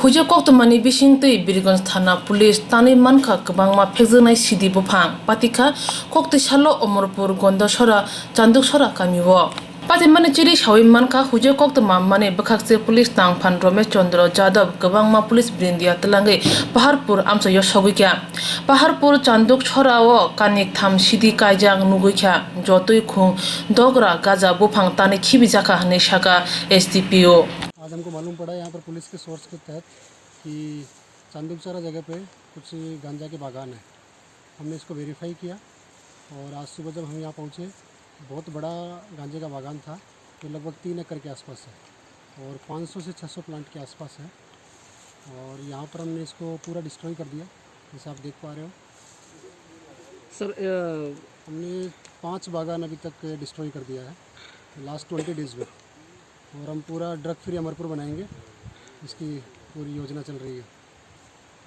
हुइजाक कोक्तमानि बिसिंतै बिरगंज थाना पुलिस तानि मानखा गोबांमा फेकजोनाय सिदि बुफां पातिखा कोक्तसालो अमरपुर गन्धसरा चान्दुकसरा गामिओ पातिमानि चिरि सावै मानखा हुइजाक कोक्तमा माने बखाकसे police तांफान Ramesh Chandra Jadav गोबांमा police ब्रिंदिया तलांगै Paharpur आमचायो सौगैख्या Paharpur चान्दुकसराओ कानिक tham सिदि कायजां नुगैख्या जतै खुं दगरा गाजा बुफां तानि खिबिजाखा हनै सागा एसडीपीओ। आज हमको मालूम पड़ा यहाँ पर पुलिस के सोर्स के तहत कि चांदुकसरा जगह पे कुछ गांजा के बागान है। हमने इसको वेरीफाई किया और आज सुबह जब हम यहाँ पहुँचे बहुत बड़ा गांजे का बागान था जो लगभग 3 एकड़ के आसपास है और 500 से 600 प्लांट के आसपास है। और यहाँ पर हमने इसको पूरा डिस्ट्रॉय कर दिया जैसे आप देख पा रहे हो सर। हमने 5 बागान अभी तक डिस्ट्रॉय कर दिया है लास्ट 20 डेज़ में और हम पूरा ड्रग फ्री अमरपुर बनाएंगे, इसकी पूरी योजना चल रही है।